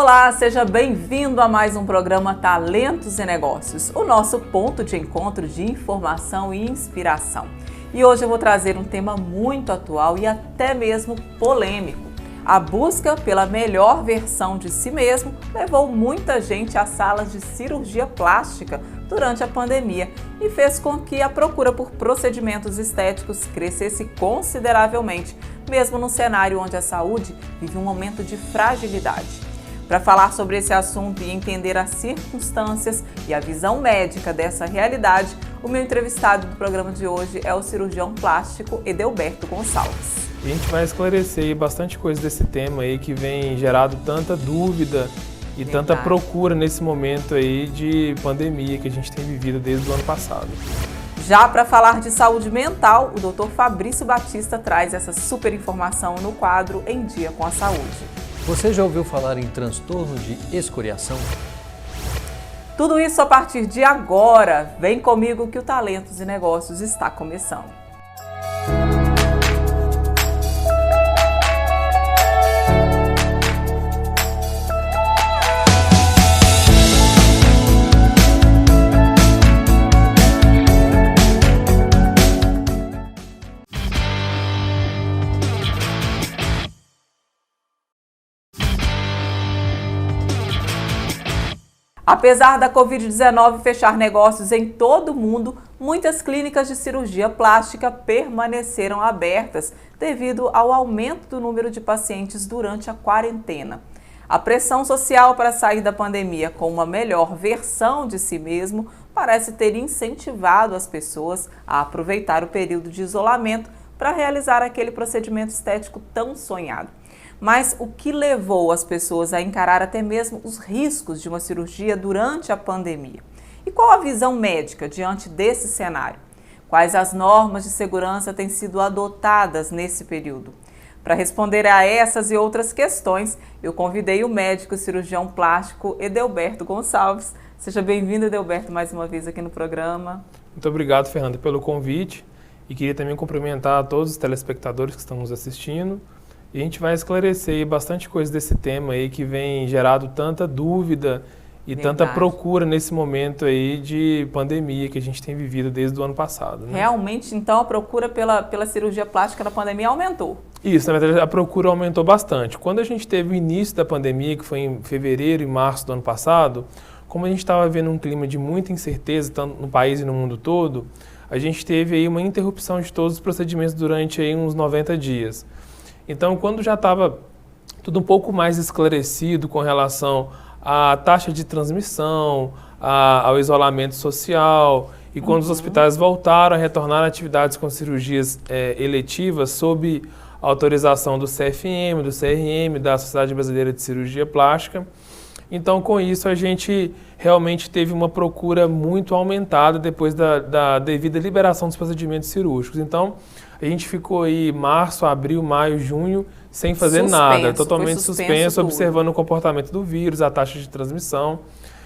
Olá, seja bem-vindo a mais um programa Talentos e Negócios, o nosso ponto de encontro de informação e inspiração. E hoje eu vou trazer um tema muito atual e até mesmo polêmico. A busca pela melhor versão de si mesmo levou muita gente às salas de cirurgia plástica durante a pandemia e fez com que a procura por procedimentos estéticos crescesse consideravelmente, mesmo num cenário onde a saúde vive um momento de fragilidade. Para falar sobre esse assunto e entender as circunstâncias e a visão médica dessa realidade, o meu entrevistado do programa de hoje é o cirurgião plástico Edelberto Gonçalves. A gente vai esclarecer bastante coisa desse tema aí que vem gerado tanta dúvida e tanta procura nesse momento aí de pandemia que a gente tem vivido desde o ano passado. Já para falar de saúde mental, o Dr. Fabrício Batista traz essa super informação no quadro Em Dia com a Saúde. Você já ouviu falar em transtorno de escoriação? Tudo isso a partir de agora. Vem comigo que o Talentos e Negócios está começando. Apesar da Covid-19 fechar negócios em todo o mundo, muitas clínicas de cirurgia plástica permaneceram abertas devido ao aumento do número de pacientes durante a quarentena. A pressão social para sair da pandemia com uma melhor versão de si mesmo parece ter incentivado as pessoas a aproveitar o período de isolamento para realizar aquele procedimento estético tão sonhado. Mas o que levou as pessoas a encarar até mesmo os riscos de uma cirurgia durante a pandemia? E qual a visão médica diante desse cenário? Quais as normas de segurança têm sido adotadas nesse período? Para responder a essas e outras questões, eu convidei o médico cirurgião plástico Edelberto Gonçalves. Seja bem-vindo, Edelberto, mais uma vez aqui no programa. Muito obrigado, Fernanda, pelo convite. E queria também cumprimentar a todos os telespectadores que estão nos assistindo. E a gente vai esclarecer bastante coisa desse tema aí que vem gerado tanta dúvida e tanta procura nesse momento aí de pandemia que a gente tem vivido desde o ano passado. Né? Realmente, então, a procura pela cirurgia plástica na pandemia aumentou? Isso, na verdade, a procura aumentou bastante. Quando a gente teve o início da pandemia, que foi em fevereiro e março do ano passado, como a gente estava vendo um clima de muita incerteza, tanto no país e no mundo todo, a gente teve aí uma interrupção de todos os procedimentos durante aí uns 90 dias. Então, quando já estava tudo um pouco mais esclarecido com relação à taxa de transmissão, ao isolamento social, e quando os hospitais voltaram a retornar a atividades com cirurgias eletivas sob autorização do CFM, do CRM, da Sociedade Brasileira de Cirurgia Plástica, então com isso a gente realmente teve uma procura muito aumentada depois da devida liberação dos procedimentos cirúrgicos. Então, a gente ficou aí março, abril, maio, junho, sem fazer nada, totalmente suspenso, observando o comportamento do vírus, a taxa de transmissão.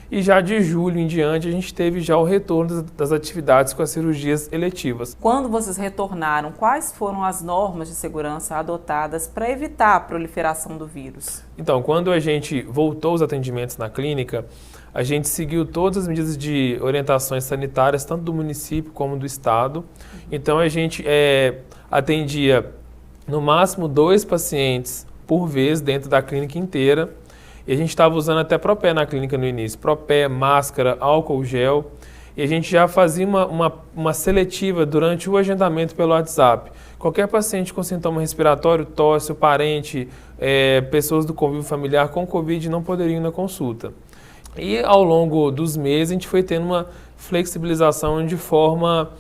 E já de julho em diante, a gente teve já o retorno das atividades com as cirurgias eletivas. Quando vocês retornaram, quais foram as normas de segurança adotadas para evitar a proliferação do vírus? Então, quando a gente voltou aos atendimentos na clínica, a gente seguiu todas as medidas de orientações sanitárias, tanto do município como do estado. Então, a gente atendia no máximo 2 pacientes por vez dentro da clínica inteira. E a gente estava usando até propé na clínica no início, propé, máscara, álcool gel. E a gente já fazia uma seletiva durante o agendamento pelo WhatsApp. Qualquer paciente com sintoma respiratório, tosse, o parente, pessoas do convívio familiar com Covid não poderiam ir na consulta. E ao longo dos meses a gente foi tendo uma flexibilização de forma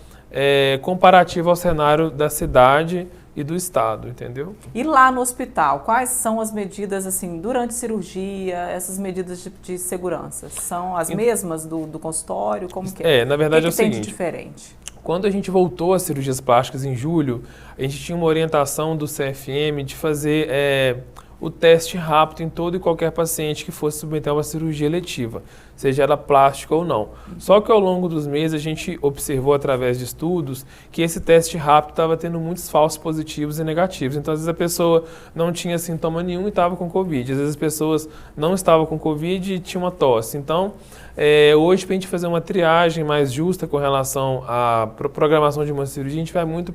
comparativa ao cenário da cidade e do estado, entendeu? E lá no hospital, quais são as medidas, assim, durante cirurgia, essas medidas de segurança? São as mesmas do consultório? Como que é? Na verdade o que tem seguinte, de diferente? Quando a gente voltou às cirurgias plásticas em julho, a gente tinha uma orientação do CFM de fazer o teste rápido em todo e qualquer paciente que fosse submeter a uma cirurgia eletiva, seja ela plástica ou não. Só que ao longo dos meses a gente observou através de estudos que esse teste rápido estava tendo muitos falsos positivos e negativos. Então, às vezes a pessoa não tinha sintoma nenhum e estava com Covid. Às vezes as pessoas não estavam com Covid e tinham uma tosse. Então, hoje, para a gente fazer uma triagem mais justa com relação à programação de uma cirurgia, a gente vai muito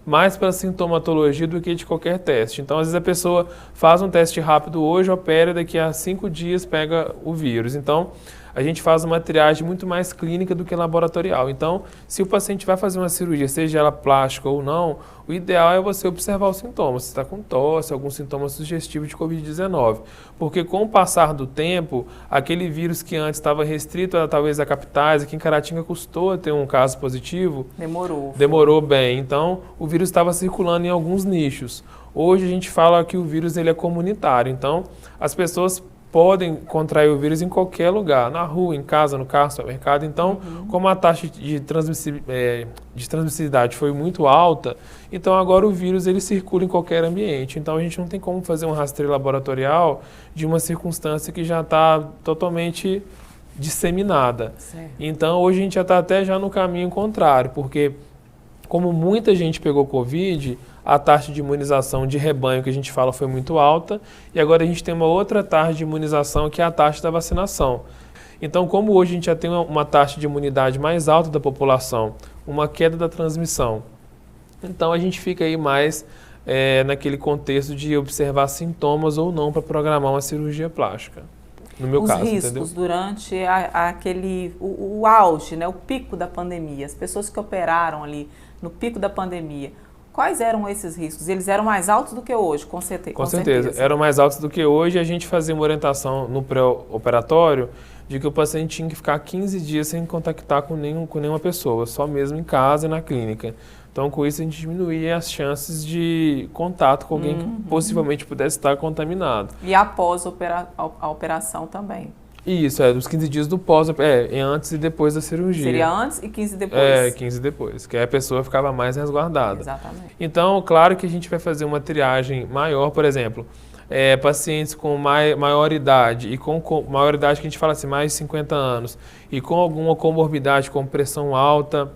mais pela sintomatologia do que de qualquer teste. Então, às vezes a pessoa faz um teste rápido hoje, opera e daqui a 5 dias pega o vírus. Então, a gente faz uma triagem muito mais clínica do que laboratorial. Então, se o paciente vai fazer uma cirurgia, seja ela plástica ou não, o ideal é você observar os sintomas. Se está com tosse, algum sintoma sugestivo de Covid-19. Porque com o passar do tempo, aquele vírus que antes estava restrito talvez a capitais, aqui em Caratinga custou ter um caso positivo. Demorou bem. Então, o vírus estava circulando em alguns nichos. Hoje a gente fala que o vírus ele é comunitário. Então, as pessoas podem contrair o vírus em qualquer lugar, na rua, em casa, no carro, no supermercado. Então, como a taxa de transmissibilidade foi muito alta, então agora o vírus ele circula em qualquer ambiente. Então, a gente não tem como fazer um rastreio laboratorial de uma circunstância que já está totalmente disseminada. Certo. Então, hoje a gente já está até no caminho contrário, porque como muita gente pegou Covid, a taxa de imunização de rebanho que a gente fala foi muito alta e agora a gente tem uma outra taxa de imunização que é a taxa da vacinação. Então, como hoje a gente já tem uma taxa de imunidade mais alta da população, uma queda da transmissão, então a gente fica aí mais naquele contexto de observar sintomas ou não para programar uma cirurgia plástica. No meu caso, os riscos durante o auge, né, o pico da pandemia, as pessoas que operaram ali no pico da pandemia, quais eram esses riscos? Eles eram mais altos do que hoje, com certeza. Com certeza, eram mais altos do que hoje. A gente fazia uma orientação no pré-operatório de que o paciente tinha que ficar 15 dias sem contactar com nenhuma pessoa, só mesmo em casa e na clínica. Então, com isso, a gente diminuía as chances de contato com alguém que possivelmente pudesse estar contaminado. E após a operação também? Isso, dos 15 dias do antes e depois da cirurgia. Seria antes e 15 depois? 15 depois, que aí a pessoa ficava mais resguardada. Exatamente. Então, claro que a gente vai fazer uma triagem maior, por exemplo, pacientes com maior idade, e com maior idade que a gente fala assim, mais de 50 anos, e com alguma comorbidade, como pressão alta,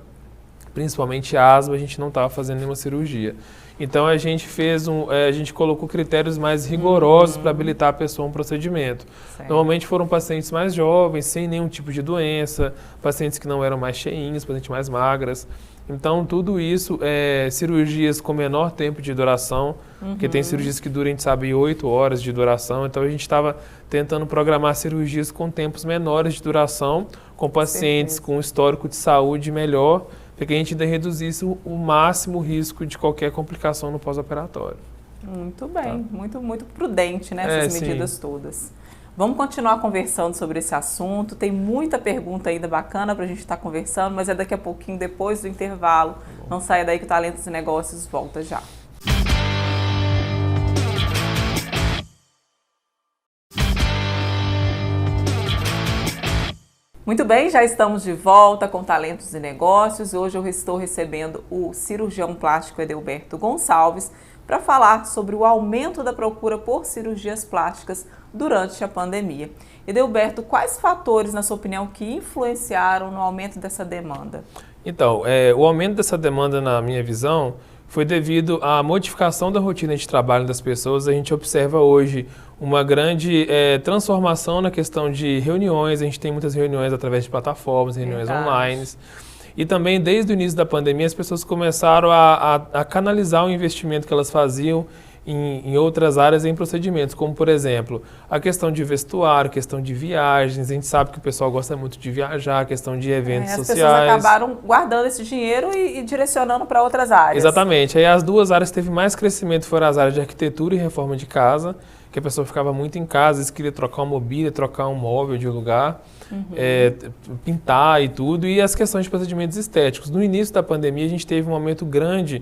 principalmente asma, a gente não estava fazendo nenhuma cirurgia. Então, a gente a gente colocou critérios mais rigorosos para habilitar a pessoa a um procedimento. Certo. Normalmente foram pacientes mais jovens, sem nenhum tipo de doença, pacientes que não eram mais cheinhos, pacientes mais magras. Então, tudo isso, cirurgias com menor tempo de duração, porque tem cirurgias que duram, a gente sabe, 8 horas de duração. Então, a gente estava tentando programar cirurgias com tempos menores de duração, com pacientes com histórico de saúde melhor, porque a gente reduzisse o máximo risco de qualquer complicação no pós-operatório. Muito bem, tá. muito prudente, né, essas medidas todas. Vamos continuar conversando sobre esse assunto, tem muita pergunta ainda bacana para a gente estar conversando, mas é daqui a pouquinho, depois do intervalo. Não saia daí que o Talentos e Negócios volta já. Muito bem, já estamos de volta com Talentos e Negócios. Hoje eu estou recebendo o cirurgião plástico Edelberto Gonçalves para falar sobre o aumento da procura por cirurgias plásticas durante a pandemia. Edelberto, quais fatores, na sua opinião, que influenciaram no aumento dessa demanda? Então, o aumento dessa demanda, na minha visão, foi devido à modificação da rotina de trabalho das pessoas. A gente observa hoje uma grande transformação na questão de reuniões. A gente tem muitas reuniões através de plataformas, reuniões online. E também, desde o início da pandemia, as pessoas começaram a canalizar o investimento que elas faziam em outras áreas, em procedimentos, como, por exemplo, a questão de vestuário, questão de viagens. A gente sabe que o pessoal gosta muito de viajar, a questão de eventos sociais. As pessoas acabaram guardando esse dinheiro e direcionando para outras áreas. Exatamente. Aí as duas áreas que teve mais crescimento foram as áreas de arquitetura e reforma de casa, que a pessoa ficava muito em casa, às vezes queria trocar uma mobília, trocar um móvel de lugar, pintar e tudo, e as questões de procedimentos estéticos. No início da pandemia, a gente teve um aumento grande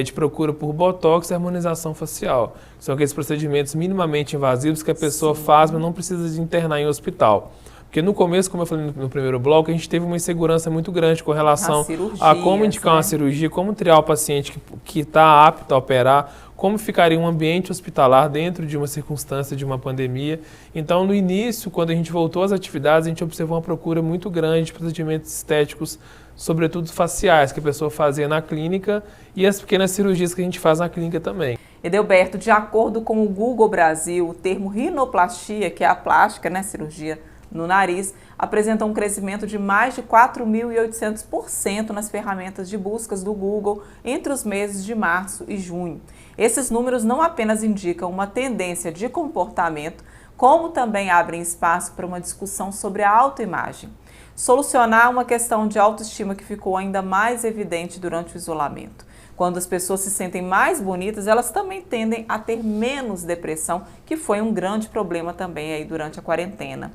de procura por botox e harmonização facial. São aqueles procedimentos minimamente invasivos que a pessoa faz, mas não precisa de internar em hospital. Porque no começo, como eu falei no primeiro bloco, a gente teve uma insegurança muito grande com relação a como indicar uma cirurgia, como triar o paciente que está apto a operar, como ficaria um ambiente hospitalar dentro de uma circunstância de uma pandemia. Então, no início, quando a gente voltou às atividades, a gente observou uma procura muito grande de procedimentos estéticos, sobretudo faciais, que a pessoa fazia na clínica e as pequenas cirurgias que a gente faz na clínica também. Edelberto, de acordo com o Google Brasil, o termo rinoplastia, que é a plástica, né, cirurgia no nariz, apresenta um crescimento de mais de 4.800% nas ferramentas de buscas do Google entre os meses de março e junho. Esses números não apenas indicam uma tendência de comportamento, como também abrem espaço para uma discussão sobre a autoimagem. Solucionar uma questão de autoestima que ficou ainda mais evidente durante o isolamento. Quando as pessoas se sentem mais bonitas, elas também tendem a ter menos depressão, que foi um grande problema também aí durante a quarentena.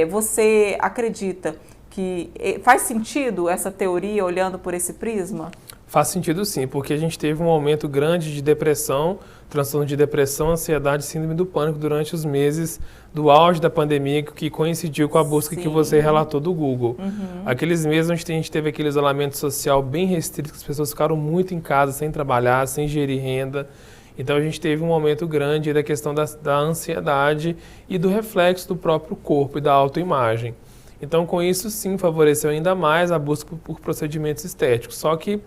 Você acredita que faz sentido essa teoria olhando por esse prisma? Faz sentido sim, porque a gente teve um aumento grande de depressão, transtorno de depressão, ansiedade e síndrome do pânico durante os meses do auge da pandemia, que coincidiu com a busca que você relatou do Google. Aqueles meses onde a gente teve aquele isolamento social bem restrito, que as pessoas ficaram muito em casa, sem trabalhar, sem gerir renda. Então a gente teve um aumento grande da questão da ansiedade e do reflexo do próprio corpo e da autoimagem. Então com isso sim favoreceu ainda mais a busca por procedimentos estéticos. Só que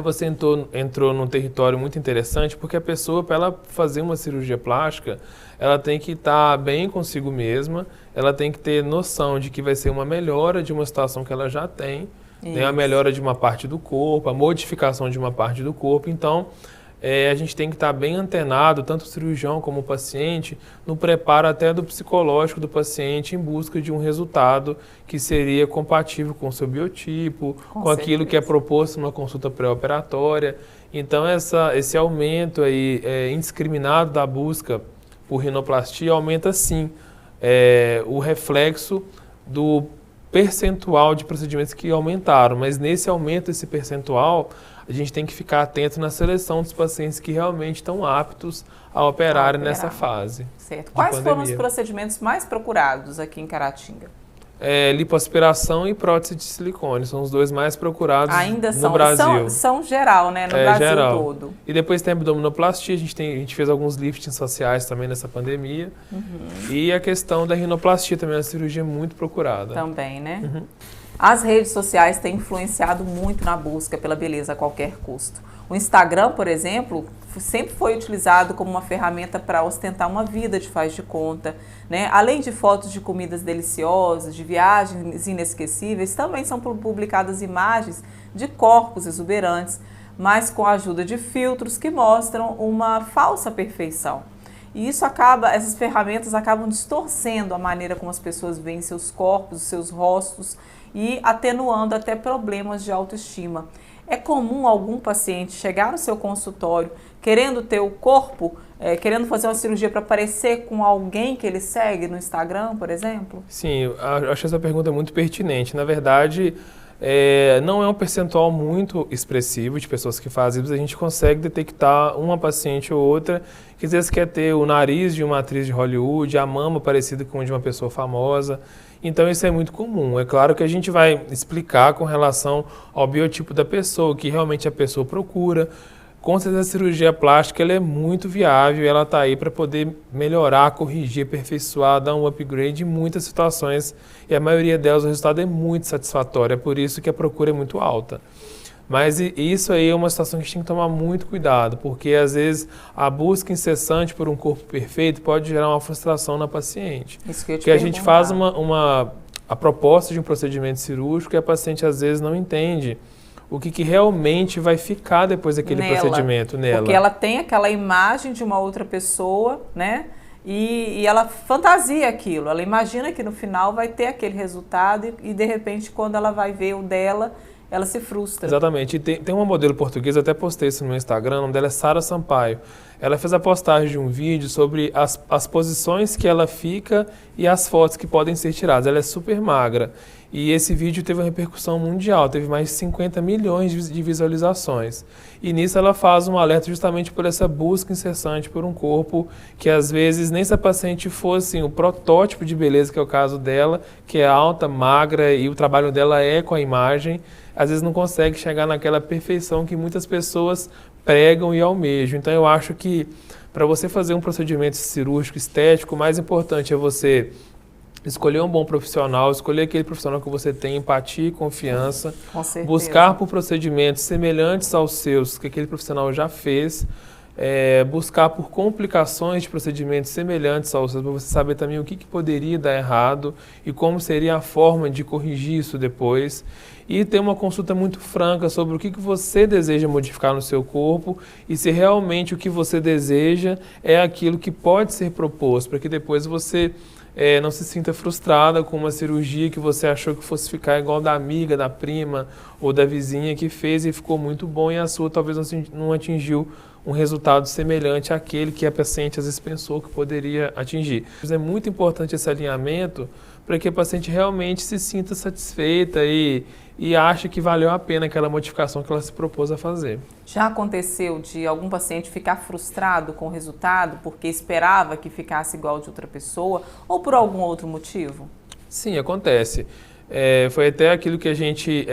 você entrou num território muito interessante, porque a pessoa, para ela fazer uma cirurgia plástica, ela tem que estar bem consigo mesma, ela tem que ter noção de que vai ser uma melhora de uma situação que ela já tem, né, a melhora de uma parte do corpo, a modificação de uma parte do corpo. Então, a gente tem que estar bem antenado, tanto o cirurgião como o paciente, no preparo até do psicológico do paciente em busca de um resultado que seria compatível com o seu biotipo, com aquilo que é proposto numa consulta pré-operatória. Então, esse aumento aí, indiscriminado da busca por rinoplastia aumenta sim o reflexo do percentual de procedimentos que aumentaram, mas nesse aumento, esse percentual, a gente tem que ficar atento na seleção dos pacientes que realmente estão aptos a operarem nessa fase. Certo. Quais foram os procedimentos mais procurados aqui em Caratinga? Lipoaspiração e prótese de silicone, são os dois mais procurados no Brasil. São geral, né? No Brasil geral. todo. E depois tem a abdominoplastia, a gente fez alguns liftings faciais também nessa pandemia. E a questão da rinoplastia também, é uma cirurgia muito procurada. Também, né? As redes sociais têm influenciado muito na busca pela beleza a qualquer custo. O Instagram, por exemplo, sempre foi utilizado como uma ferramenta para ostentar uma vida de faz de conta, né? Além de fotos de comidas deliciosas, de viagens inesquecíveis, também são publicadas imagens de corpos exuberantes, mas com a ajuda de filtros que mostram uma falsa perfeição. E essas ferramentas acabam distorcendo a maneira como as pessoas veem seus corpos, seus rostos e atenuando até problemas de autoestima. É comum algum paciente chegar no seu consultório querendo ter o corpo, querendo fazer uma cirurgia para parecer com alguém que ele segue no Instagram, por exemplo? Sim, eu acho essa pergunta muito pertinente. Na verdade, não é um percentual muito expressivo de pessoas que fazem isso. A gente consegue detectar uma paciente ou outra que às vezes quer ter o nariz de uma atriz de Hollywood, a mama parecida com a de uma pessoa famosa. Então isso é muito comum. É claro que a gente vai explicar com relação ao biotipo da pessoa, o que realmente a pessoa procura. Com certeza a cirurgia plástica ela é muito viável, ela está aí para poder melhorar, corrigir, aperfeiçoar, dar um upgrade em muitas situações e a maioria delas o resultado é muito satisfatório, é por isso que a procura é muito alta. Mas isso aí é uma situação que a gente tem que tomar muito cuidado, porque às vezes a busca incessante por um corpo perfeito pode gerar uma frustração na paciente. Isso que eu te porque a gente faz a proposta de um procedimento cirúrgico e a paciente às vezes não entende o que realmente vai ficar depois daquele procedimento nela. Porque ela tem aquela imagem de uma outra pessoa, né? E ela fantasia aquilo, ela imagina que no final vai ter aquele resultado e de repente quando ela vai ver o dela, ela se frustra. Exatamente. E tem uma modelo portuguesa, até postei isso no meu Instagram, o nome dela é Sara Sampaio. Ela fez a postagem de um vídeo sobre as posições que ela fica e as fotos que podem ser tiradas. Ela é super magra. E esse vídeo teve uma repercussão mundial, teve mais de 50 milhões de visualizações. E nisso ela faz um alerta justamente por essa busca incessante por um corpo que às vezes nem se a paciente fosse o protótipo de beleza, que é o caso dela, que é alta, magra e o trabalho dela é com a imagem, às vezes não consegue chegar naquela perfeição que muitas pessoas pregam e almejam. Então, eu acho que para você fazer um procedimento cirúrgico estético, o mais importante é você escolher um bom profissional, escolher aquele profissional que você tem empatia e confiança, Com certeza. buscar por procedimentos semelhantes aos seus, que aquele profissional já fez, buscar por complicações de procedimentos semelhantes aos seus, para você saber também o que poderia dar errado e como seria a forma de corrigir isso depois. E ter uma consulta muito franca sobre o que você deseja modificar no seu corpo e se realmente o que você deseja é aquilo que pode ser proposto, para que depois você não se sinta frustrada com uma cirurgia que você achou que fosse ficar igual da amiga, da prima ou da vizinha que fez e ficou muito bom e a sua talvez não atingiu um resultado semelhante àquele que a paciente às vezes pensou que poderia atingir. É muito importante esse alinhamento para que a paciente realmente se sinta satisfeita e ache que valeu a pena aquela modificação que ela se propôs a fazer. Já aconteceu de algum paciente ficar frustrado com o resultado porque esperava que ficasse igual de outra pessoa ou por algum outro motivo? Sim, acontece. Foi até aquilo que a gente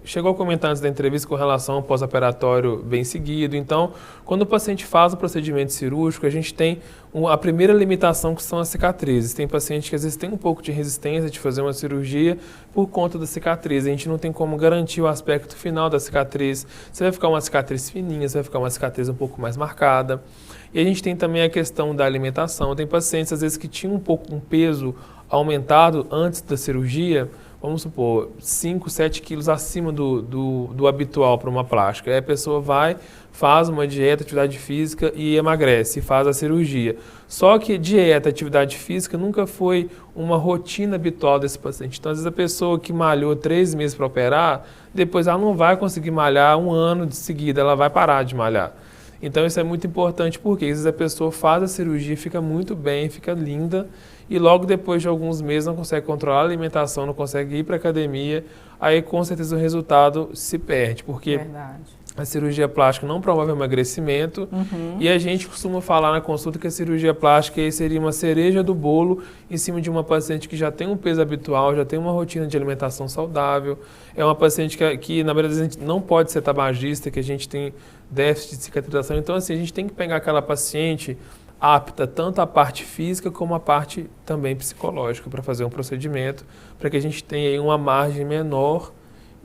chegou a comentar antes da entrevista com relação ao pós-operatório bem seguido. Então, quando o paciente faz o procedimento cirúrgico, a gente tem a primeira limitação que são as cicatrizes. Tem paciente que às vezes tem um pouco de resistência de fazer uma cirurgia por conta da cicatriz. A gente não tem como garantir o aspecto final da cicatriz. Você vai ficar uma cicatriz fininha, você vai ficar uma cicatriz um pouco mais marcada. E a gente tem também a questão da alimentação. Tem pacientes às vezes que tinham um peso aumentado antes da cirurgia, vamos supor, 5, 7 quilos acima do habitual para uma plástica. Aí a pessoa vai, faz uma dieta, atividade física e emagrece, e faz a cirurgia. Só que dieta, atividade física nunca foi uma rotina habitual desse paciente. Então, às vezes a pessoa que malhou 3 meses para operar, depois ela não vai conseguir malhar 1 ano de seguida, ela vai parar de malhar. Então isso é muito importante porque às vezes a pessoa faz a cirurgia, fica muito bem, fica linda e logo depois de alguns meses não consegue controlar a alimentação, não consegue ir para a academia, aí com certeza o resultado se perde, porque a cirurgia plástica não promove emagrecimento e a gente costuma falar na consulta que a cirurgia plástica aí seria uma cereja do bolo em cima de uma paciente que já tem um peso habitual, já tem uma rotina de alimentação saudável, é uma paciente que na verdade a gente não pode ser tabagista, que a gente tem déficit de cicatrização, então assim, a gente tem que pegar aquela paciente apta tanto a parte física como a parte também psicológica para fazer um procedimento, para que a gente tenha aí uma margem menor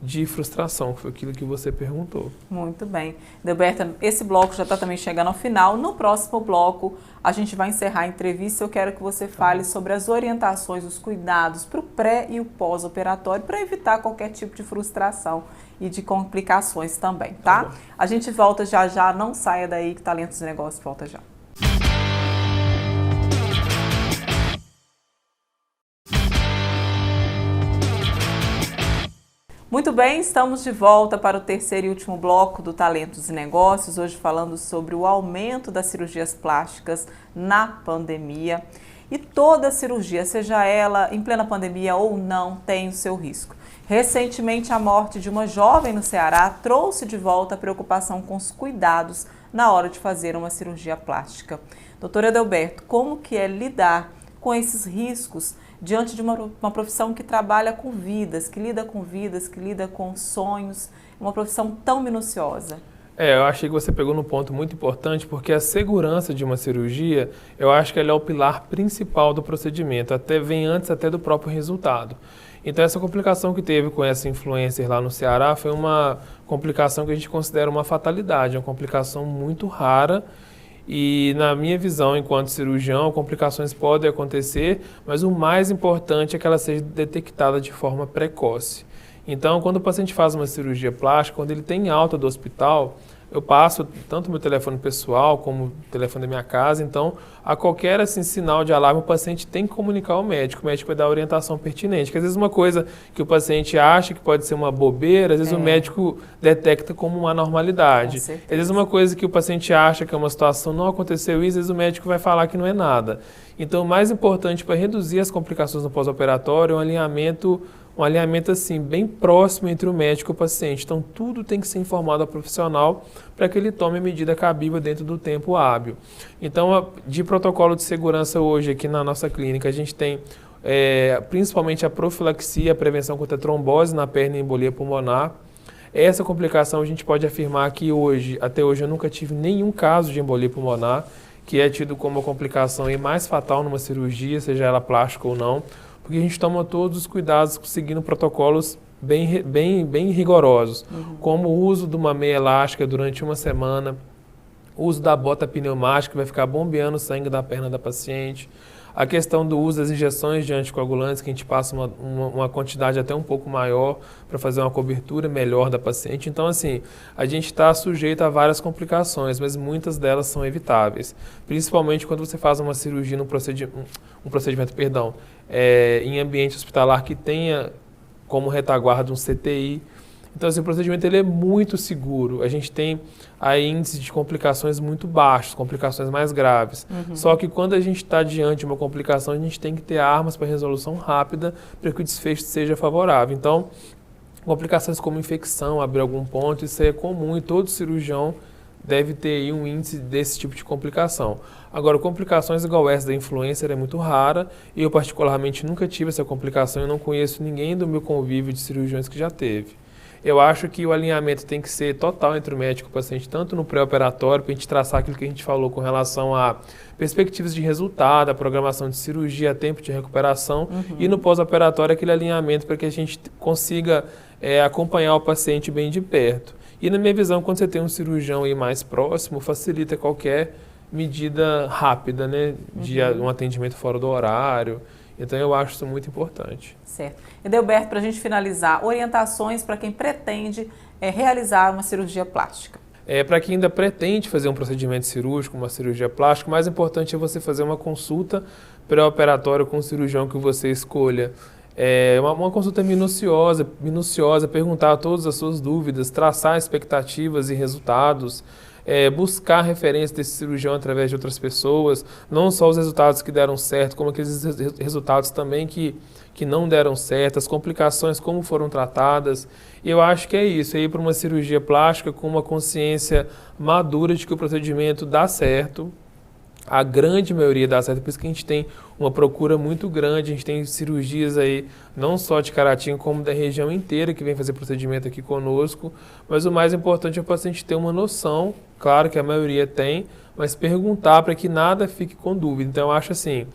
de frustração, que foi aquilo que você perguntou. Muito bem. Delberto, esse bloco já está também chegando ao final. No próximo bloco, a gente vai encerrar a entrevista. Eu quero que você fale sobre as orientações, os cuidados para o pré e o pós-operatório, para evitar qualquer tipo de frustração e de complicações também, tá? A gente volta já já, não saia daí que Talentos e Negócios volta já. Muito bem, estamos de volta para o terceiro e último bloco do Talentos e Negócios, hoje falando sobre o aumento das cirurgias plásticas na pandemia. E toda cirurgia, seja ela em plena pandemia ou não, tem o seu risco. Recentemente, a morte de uma jovem no Ceará trouxe de volta a preocupação com os cuidados na hora de fazer uma cirurgia plástica. Doutora Delberto, como que é lidar com esses riscos diante de uma profissão que trabalha com vidas, que lida com sonhos, uma profissão tão minuciosa? Eu achei que você pegou num ponto muito importante, porque a segurança de uma cirurgia, eu acho que ela é o pilar principal do procedimento, vem antes até do próprio resultado. Então essa complicação que teve com essa influencer lá no Ceará foi uma complicação que a gente considera uma fatalidade, uma complicação muito rara. E na minha visão, enquanto cirurgião, complicações podem acontecer, mas o mais importante é que ela seja detectada de forma precoce. Então, quando o paciente faz uma cirurgia plástica, quando ele tem alta do hospital, eu passo tanto meu telefone pessoal como o telefone da minha casa. Então, a qualquer sinal de alarme, o paciente tem que comunicar ao médico. O médico vai dar a orientação pertinente. Porque às vezes uma coisa que o paciente acha que pode ser uma bobeira, às vezes o médico detecta como uma anormalidade. Às vezes uma coisa que o paciente acha que é uma situação, não aconteceu isso, às vezes o médico vai falar que não é nada. Então, o mais importante para reduzir as complicações no pós-operatório é um alinhamento assim, bem próximo entre o médico e o paciente. Então, tudo tem que ser informado ao profissional para que ele tome a medida cabível dentro do tempo hábil. Então, de protocolo de segurança hoje aqui na nossa clínica, a gente tem principalmente a profilaxia, a prevenção contra a trombose na perna e embolia pulmonar. Essa complicação a gente pode afirmar que hoje, até hoje, eu nunca tive nenhum caso de embolia pulmonar, que é tido como a complicação aí mais fatal numa cirurgia, seja ela plástica ou não, porque a gente toma todos os cuidados seguindo protocolos bem rigorosos, como o uso de uma meia elástica durante uma semana, o uso da bota pneumática, que vai ficar bombeando o sangue da perna da paciente, a questão do uso das injeções de anticoagulantes, que a gente passa uma quantidade até um pouco maior para fazer uma cobertura melhor da paciente. Então, assim, a gente está sujeito a várias complicações, mas muitas delas são evitáveis. Principalmente quando você faz uma cirurgia, um procedimento, em ambiente hospitalar que tenha como retaguarda um CTI. Então, assim, o procedimento ele é muito seguro. A gente tem aí índices de complicações muito baixos, complicações mais graves. Só que quando a gente está diante de uma complicação, a gente tem que ter armas para resolução rápida para que o desfecho seja favorável. Então, complicações como infecção, abrir algum ponto, isso é comum e todo cirurgião deve ter aí um índice desse tipo de complicação. Agora, complicações igual essa da influencer é muito rara e eu particularmente nunca tive essa complicação e não conheço ninguém do meu convívio de cirurgiões que já teve. Eu acho que o alinhamento tem que ser total entre o médico e o paciente, tanto no pré-operatório, para a gente traçar aquilo que a gente falou com relação a perspectivas de resultado, a programação de cirurgia, tempo de recuperação, e no pós-operatório aquele alinhamento para que a gente consiga acompanhar o paciente bem de perto. E na minha visão, quando você tem um cirurgião aí mais próximo, facilita qualquer medida rápida, né, de um atendimento fora do horário. Então, eu acho isso muito importante. Certo. Edelberto, para a gente finalizar, orientações para quem pretende realizar uma cirurgia plástica. Para quem ainda pretende fazer um procedimento cirúrgico, uma cirurgia plástica, o mais importante é você fazer uma consulta pré-operatória com o cirurgião que você escolha. Uma consulta minuciosa, perguntar todas as suas dúvidas, traçar expectativas e resultados, buscar referência desse cirurgião através de outras pessoas, não só os resultados que deram certo, como aqueles resultados também que não deram certo, as complicações, como foram tratadas. E eu acho que é isso, é ir para uma cirurgia plástica com uma consciência madura de que o procedimento dá certo. A grande maioria dá certo, por isso que a gente tem uma procura muito grande, a gente tem cirurgias aí, não só de Caratinga, como da região inteira que vem fazer procedimento aqui conosco, mas o mais importante é o paciente ter uma noção, claro que a maioria tem, mas perguntar para que nada fique com dúvida. Então eu acho assim,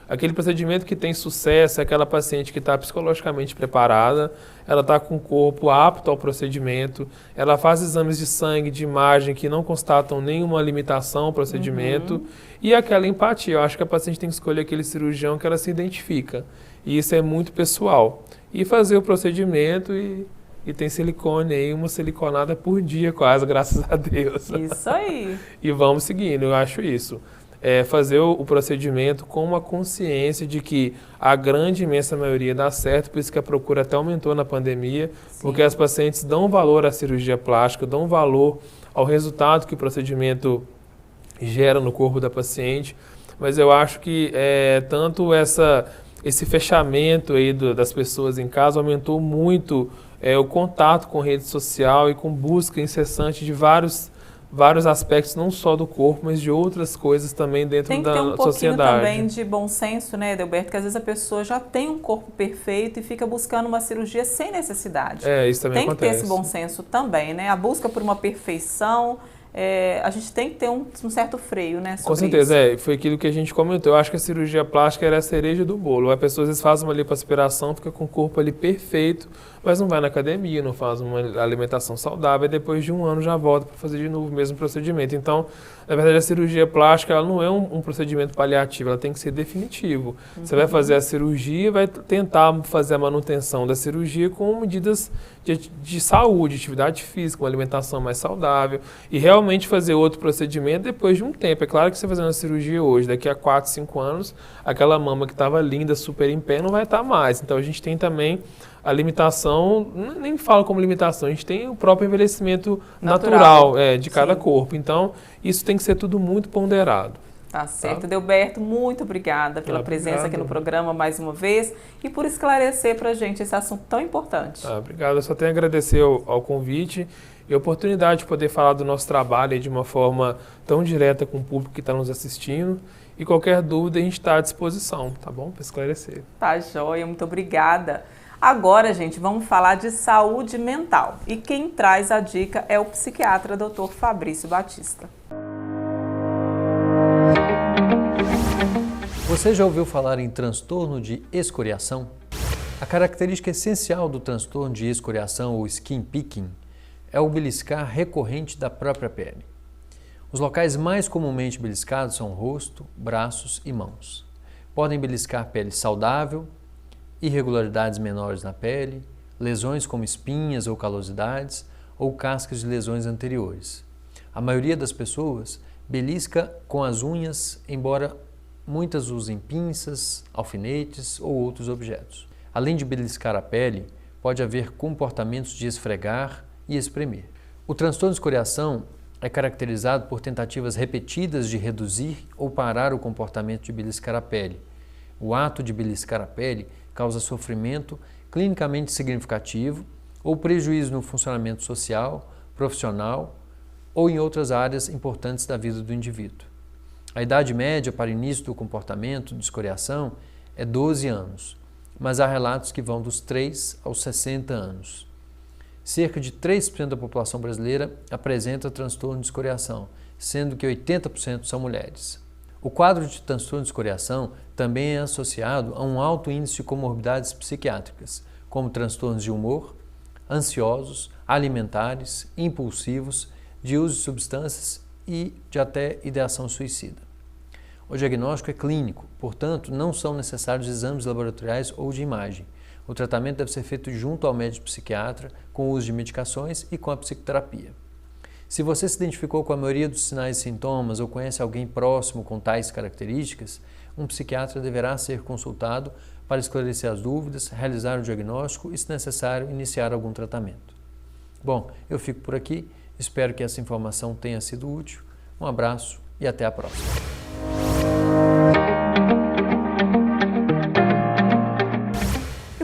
aquele procedimento que tem sucesso é aquela paciente que está psicologicamente preparada, ela está com o corpo apto ao procedimento, ela faz exames de sangue, de imagem que não constatam nenhuma limitação ao procedimento e aquela empatia. Eu acho que a paciente tem que escolher aquele cirurgião que ela se identifica e isso é muito pessoal. E fazer o procedimento e tem silicone aí, uma siliconada por dia quase, graças a Deus. Isso aí. E vamos seguindo, eu acho isso. Fazer o procedimento com uma consciência de que a grande, imensa maioria dá certo, por isso que a procura até aumentou na pandemia, porque as pacientes dão valor à cirurgia plástica, dão valor ao resultado que o procedimento gera no corpo da paciente, mas eu acho que tanto esse fechamento aí das pessoas em casa aumentou muito o contato com rede social e com busca incessante de vários aspectos, não só do corpo, mas de outras coisas também dentro da sociedade. Tem que ter um pouquinho também de bom senso, né, Edelberto? Que às vezes a pessoa já tem um corpo perfeito e fica buscando uma cirurgia sem necessidade. Isso também acontece. Tem que ter esse bom senso também, né? A busca por uma perfeição, a gente tem que ter um certo freio, né? Com certeza, foi aquilo que a gente comentou. Eu acho que a cirurgia plástica era a cereja do bolo. A pessoa às vezes faz uma lipoaspiração, fica com o corpo ali perfeito, mas não vai na academia, não faz uma alimentação saudável, e depois de um ano já volta para fazer de novo o mesmo procedimento. Então, na verdade, a cirurgia plástica ela não é um procedimento paliativo, ela tem que ser definitivo. Você vai fazer a cirurgia, vai tentar fazer a manutenção da cirurgia com medidas de saúde, atividade física, uma alimentação mais saudável, e realmente fazer outro procedimento depois de um tempo. É claro que você fazendo a cirurgia hoje, daqui a 4, 5 anos, aquela mama que estava linda, super em pé, não vai estar mais. Então, a gente tem também a limitação, nem falo como limitação, a gente tem o próprio envelhecimento natural de cada corpo. Então, isso tem que ser tudo muito ponderado. Tá certo. Edelberto, muito obrigada pela presença aqui no programa mais uma vez e por esclarecer para a gente esse assunto tão importante. Obrigado. Eu só tenho a agradecer ao convite e a oportunidade de poder falar do nosso trabalho de uma forma tão direta com o público que está nos assistindo. E qualquer dúvida, a gente está à disposição, tá bom? Para esclarecer. Tá joia, muito obrigada. Agora, gente, vamos falar de saúde mental. E quem traz a dica é o psiquiatra Dr. Fabrício Batista. Você já ouviu falar em transtorno de escoriação? A característica essencial do transtorno de escoriação ou skin picking é o beliscar recorrente da própria pele. Os locais mais comumente beliscados são o rosto, braços e mãos. Podem beliscar pele saudável, irregularidades menores na pele, lesões como espinhas ou calosidades ou cascas de lesões anteriores. A maioria das pessoas belisca com as unhas, embora muitas usem pinças, alfinetes ou outros objetos. Além de beliscar a pele, pode haver comportamentos de esfregar e espremer. O transtorno de escoriação é caracterizado por tentativas repetidas de reduzir ou parar o comportamento de beliscar a pele. O ato de beliscar a pele causa sofrimento clinicamente significativo ou prejuízo no funcionamento social, profissional ou em outras áreas importantes da vida do indivíduo. A idade média para início do comportamento de escoriação é 12 anos, mas há relatos que vão dos 3 aos 60 anos. Cerca de 3% da população brasileira apresenta transtorno de escoriação, sendo que 80% são mulheres. O quadro de transtorno de escoriação também é associado a um alto índice de comorbidades psiquiátricas, como transtornos de humor, ansiosos, alimentares, impulsivos, de uso de substâncias e de até ideação suicida. O diagnóstico é clínico, portanto, não são necessários exames laboratoriais ou de imagem. O tratamento deve ser feito junto ao médico psiquiatra, com o uso de medicações e com a psicoterapia. Se você se identificou com a maioria dos sinais e sintomas ou conhece alguém próximo com tais características, um psiquiatra deverá ser consultado para esclarecer as dúvidas, realizar o diagnóstico e, se necessário, iniciar algum tratamento. Bom, eu fico por aqui, espero que essa informação tenha sido útil. Um abraço e até a próxima.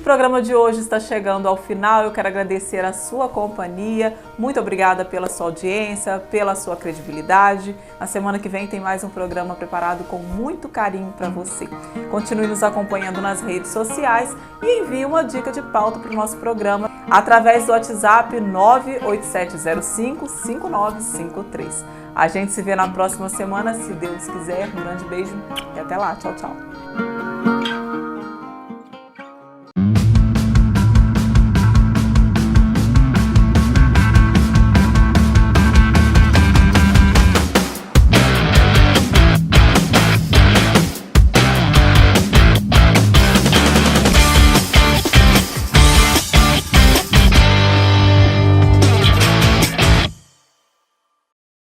O programa de hoje está chegando ao final. Eu quero agradecer a sua companhia. Muito obrigada pela sua audiência, pela sua credibilidade. Na semana que vem tem mais um programa preparado com muito carinho para você. Continue nos acompanhando nas redes sociais e envie uma dica de pauta para o nosso programa através do WhatsApp 98705-5953. A gente se vê na próxima semana, se Deus quiser. Um grande beijo e até lá. Tchau, tchau.